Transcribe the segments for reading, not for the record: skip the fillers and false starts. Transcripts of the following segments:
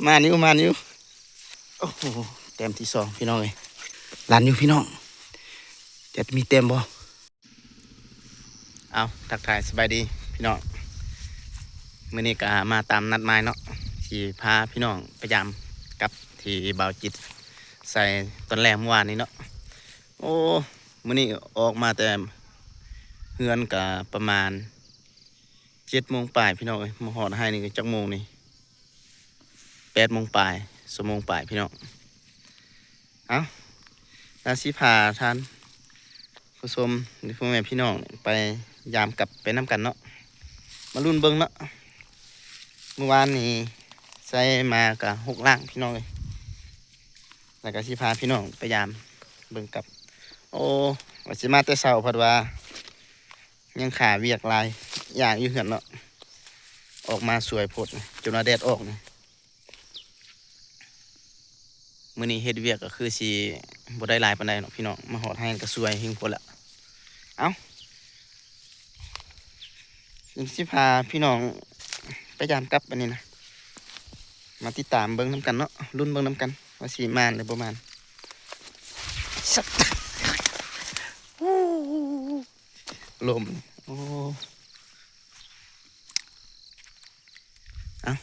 มานิ้วโอ้โหเต็มที่สองพี่น้องเลยร้านนิ้วพี่น้องจะมีเต็มบ่เอาทักทายสบายดีพี่น้องมื้อนี้ก็มาตามนัดหมายเนาะที่พาพี่น้องพยายามกับที่บ่าวจิตใส่ตอนแรกเมื่อวานนี้เนาะโอ้มื้อนี้ออกมาแต่เฮือนก็ประมาณ7 โมงปลายพี่น้องเอ้ยมาฮอดให้นี่ก็จักโมงนี่8 โมงปลาย2 โมงปลายพี่น้องเอาแล้วสิพาท่านผู้ชมหรือพ่อแม่พี่น้องไปยามกลับไปน้ำกันเนาะมาลุ้นเบิ้งเนาะเมื่อวานนี้ใส่มากับ6 ล่างพี่น้องเลยแล้วก็สิพาพี่น้องไปยามเบิ้งกับโอ้ว่าสิมาแต่เช้าเพราะว่ายังขาเวียกลายอย่างอยู่เหือนเนาะออกมาสวยโพดจนว่าแดดออกนี่มื้อนี้เฮ็ดเวียกก็คือสิบ่ได้หลายปานใดเนาะพี่น้องมาฮอดให้ก็สวยเฮงโพดละเอ้าสิพาพี่น้องไปยามกลับอันนี้นะมาติดตามเบิ้งน้ำกันเนาะรุ่นเบิ้งน้ำกันว่าสีมานหรือประมาณสักลมโอ้เอา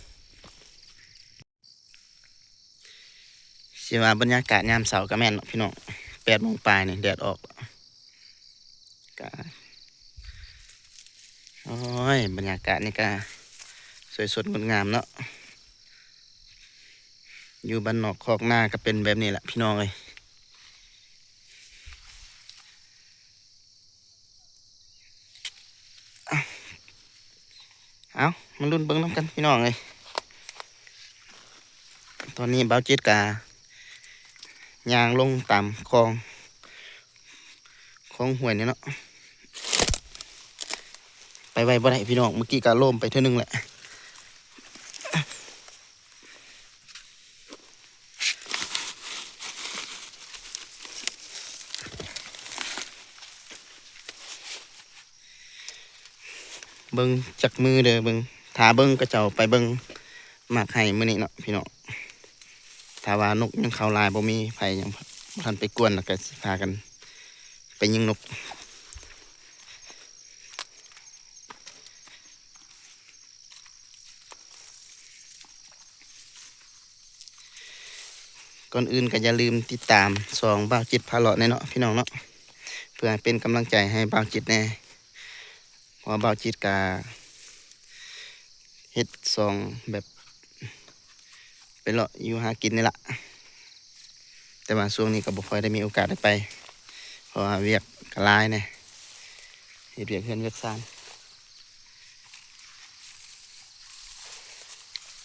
สิว่าบรรยากาศยามเสาร์ก็แม่นเนาะพี่น้อง8 โมงปลายนี่แดดออกก็โอ้ยบรรยากาศนี่ก็สวยสดงดงามเนาะอยู่บ้านนอกคอกหน้าก็เป็นแบบนี้แหละพี่น้องเลยเอามาลุ้นเบิ้งน้ำกันพี่น้องเลยตอนนี้เบ้าจิตกายางลงตามคลองห้วยนี่เนาะไปไว้บ่ได้พี่น้องเมื่อกี้ก็ล่มไปเท่านึงแหละเบิ้งจากมือเด้อเบิ้งถาเบิ้งกระเจ้าไปเบิ้งหมากไห้มื้อนี้เนาะพี่น้องถ้าว่านกยังเข้าลายบ่มีไผยังบ่ทันไปกวนแล้วก็สิพากันไปยิงนกก่อนอื่นก็อย่าลืมติดตาม2บ่าวจิตพาเลาะแน่เนาะพี่น้องเนาะเพื่อเป็นกำลังใจให้บ่าวจิตแน่เพราะบ่าวจิตก็เฮ็ดแบบไปเลาะอยู่หากินนี่ล่ะแต่ว่าช่วงนี้ก็บ่ค่อยได้มีโอกาสได้ไปเพราะว่าเวียกก็หลายแน่เฮ็ดเวียกเฮือนเวียกซ่าน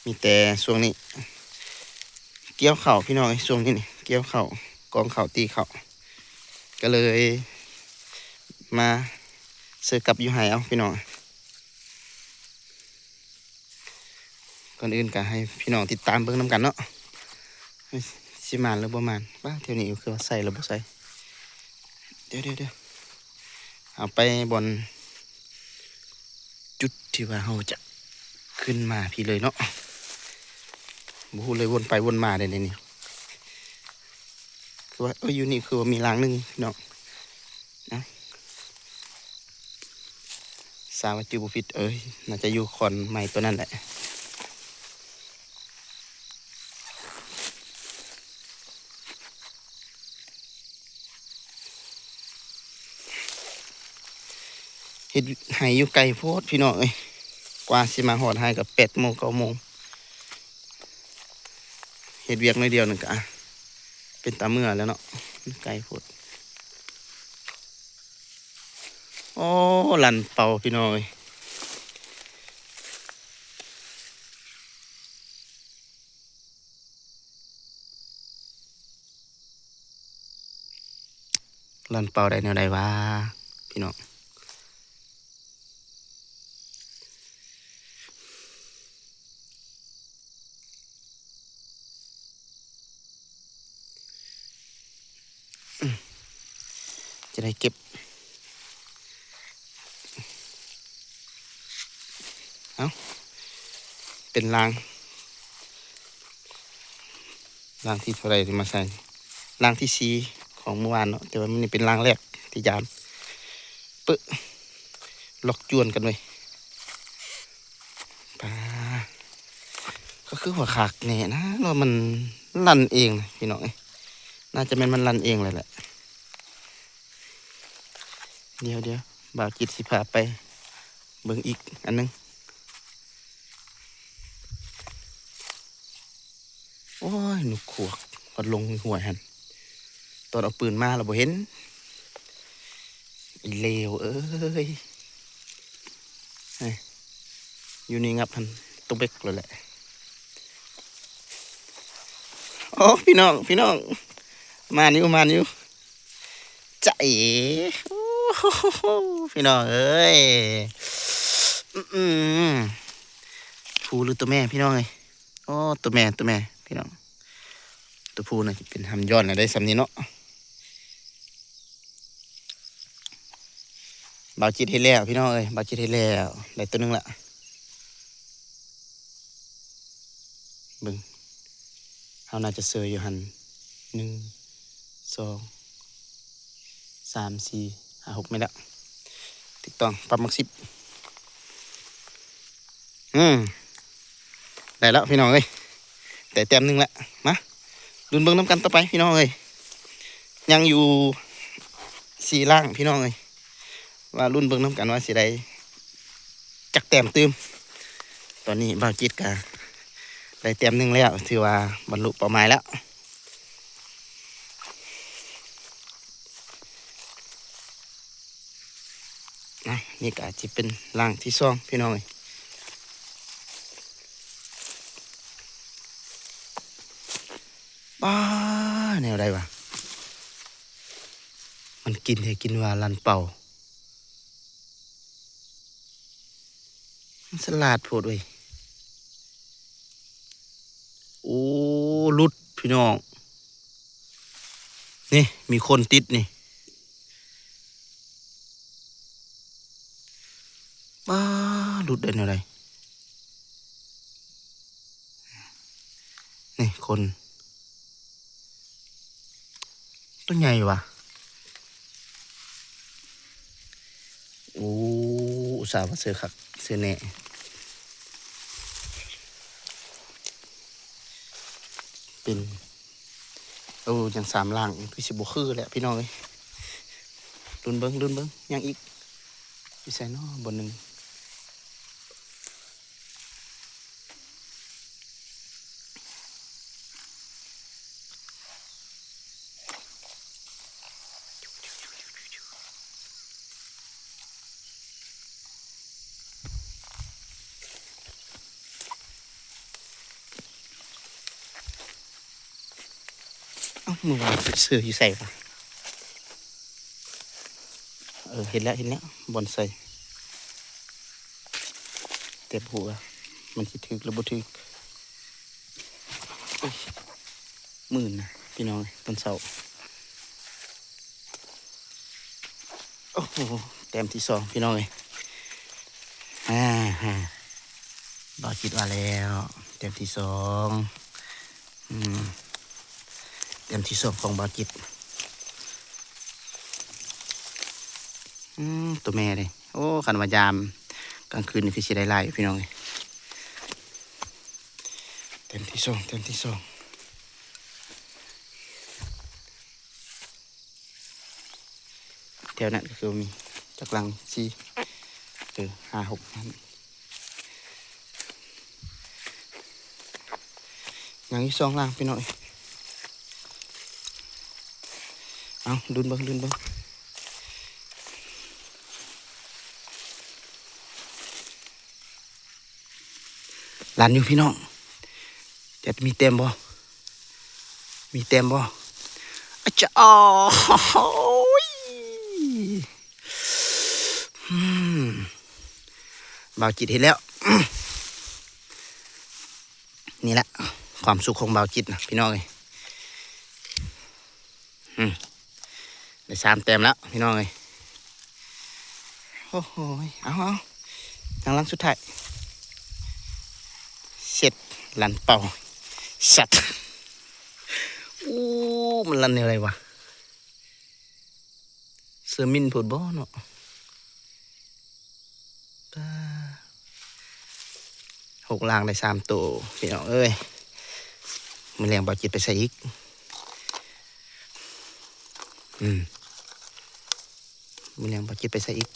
มีแต่ช่วงนี้เกี่ยวข้าวพี่น้องช่วงนี้นี่เกี่ยวข้าวกองข้าวตีข้าวก็เลยมาเสิร์ฟกับอยู่ไห้เอาพี่น้องก่อนอื่นก็ให้พี่น้องติดตามเบิ่งนำกันเนาะสิมานหรือบ่มานบ้าเท่านี้คือว่าใส่หรือบ่ใส่เดี๋ยวเอาไปบนจุดที่ว่าเราจะขึ้นมาพี่เลยเนาะบ่ฮู้เลยวนไปวนมาได้นี่คือว่าอยู่นี่คือว่ามีรางนึงพี่น้องนะสาวจือบ่ผิดน่าจะอยู่คอนใหม่ตัวนั้นแหละเฮ็ดให้อยู่ไกลโพดพี่น้องกว่าสิมาฮอดให้กับ8 โมง 9 โมงเฮ็ดเวียกน้อยเดียวนึงก็เป็นตาเมื่อแล้วเนาะไกลโพดโอ้ลั่นเป่าพี่น้องลั่นเป่าได้แนวใดวะพี่น้องจะได้เก็บเอ้าเป็นราง ล่างที่เท่าไรที่มาใส่ล่างที่สี่ของเมื่อวานเนาะแต่ว่ามันนี่เป็นล่างแรกที่ยามปึ๊ล็อกจวนกันเลยปลาก็คือหัวขากเนี่ยนะเรามันลั่นเองพี่น้องน่าจะเป็นมันลั่นเองเลยแหละเดี๋ยวบ่าวจิตสิพาไปเบิ่งอีกอันนึงโอ้ยหนุกขวกพอลงหัวหันตอนเอาปืนมาเราบ่เห็นเลวเอ้ยอยู่นี่งับพันตุ๊กเบ็กเลยแหละโอ้พี่น้องมานิ้วใจพี่น้องเอ้ยผู้หรือตัวแม่พี่น้องเอ้ยโอ้ตัวแม่พี่น้องตัวผู้น่ะเป็นทำย้อนอะไรสำนี้เนาะบ่าวจิตให้แล้วพี่น้องเอ้ยบ่าวจิตให้แล้วได้ตัวนึงละเบิ่งเขาน่าจะเซยอยู่หัน1 2 3 4 5 6ไม่ละถูกต้องปรับมัก10ได้แล้วพี่น้องเอ้ยแต่เต็มนึงละมาลุ้นเบิ่งน้ำกันต่อไปพี่น้องเอ้ยยังอยู่4ล่างพี่น้องเอ้ยว่ารุ่นเบิ่งน้ำกันว่าสิได้จักแต้มตื้มตอนนี้บ่าวจิตกะได้แต้มนึงแล้วถือว่าบรรลุเป้าหมายแล้วนะนี่ก็จะเป็นล่างที่สองพี่น้องเอ้ยป้าแนวใดวะมันกินให้กินว่าลันเป่ามันสลัดโพดเว้ยโอ้ลุดพี่น้องนี่มีคนติดนี่ป้าลุดได้แนวใดนี่คนตัวใหญ่วะโอ้อุตส่าห์มาเสือคักเสือแหน่เป็นอย่าง3ล่างคือสิบ่คือแหละพี่น้องเอ้ยลุ้นเบิ่งยังอีกอยู่ใส่เนาะบนหนึ่งมือวางเสืออยู่ใส่ปะเห็นแล้วบนใส่เต็มหัวมันสิถึกหรือบ่ถึกมื่นนะพี่น้องต้นเสาโอ้โหแต้มที่2พี่น้องเลยบ่าวจิตว่าแล้วแต้มที่2แต้มที่2ของบ่าวจิตตัวแม่เลยโอ้ขันมายามกลางคืนนี่คือสิได้ไล่พี่น้องเลยแต้มที่2แถวนั้นก็คือมีจักรัง5-6อย่างที่2ล่างพี่น้อยเอาดุนเบิ้งหลานอยู่พี่น้องจะมีเต็มบ่อาจจะบ่าวจิตเห็นแล้วนี่แหละความสุขของบ่าวจิตนะพี่น้องเลยได้3 แต้มแล้วพี่น้องเลยโอ้โหเอาทางหลังสุดท้ายเสร็จลันเป่าสัตว์ อู้มันลันอะไรวะเสือมินพูดบ่เนาะ6 ลางได้3 ตัวพี่น้องเอ้ยมันแรงเบาจิตไปใส่อีกมันแรงเบาจิตไปใส่อีก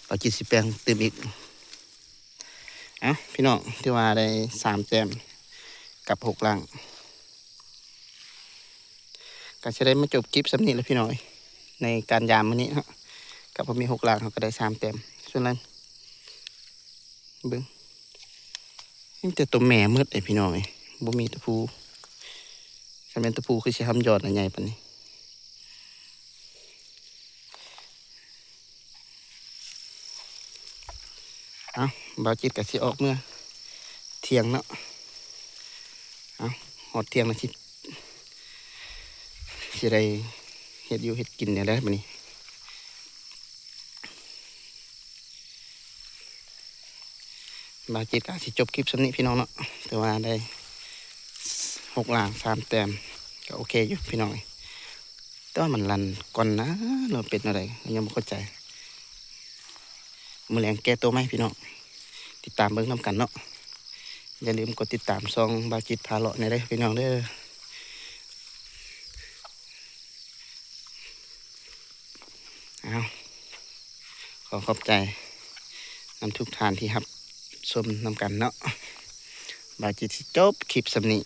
เบาจิตสิแปลงเติมอีกเอ้าพี่น้องที่ว่าได้3 แต้มกับ6 ลางก็จะได้มาจบคลิปสำนี้แล้วพี่น้อยในการยามวันนี้ฮะกับผมมี6 ลางเขาก็ได้3 แต้มส่วนนั้นเบิ้งนี่แต่ตัวแม่มืดไอพี่น้อยบ่มีตะพูถ้าเป็นตะพูคือใช้ทำยอดใหญ่ปานนี้เอาบ่าวจิตกับสิออกเมื่อเที่ยงเนาะเอาหอดเที่ยงนะสิได้เฮ็ดอยู่เฮ็ดกินเนี่ยได้ปานนี้บ่าวจิตก็สิจบคลิปสำนี้พี่น้องเนาะแต่ว่าได้6 ลาง3 แต้มก็โอเคอยู่พี่น้องแต่ว่ามันลันก่อนนะเนาะเป็นอะไรยังไม่เข้าใจมือแรงแก้ตัวไหมพี่น้องติดตามเบิ่งนำกันเนาะอย่าลืมกดติดตามซองบาจิตพาเลาะในได้พี่น้องเด้อเอาขอบใจนำทุกทานที่รับชมนำกันเนาะบาจิตสิจบคลิปสำนี้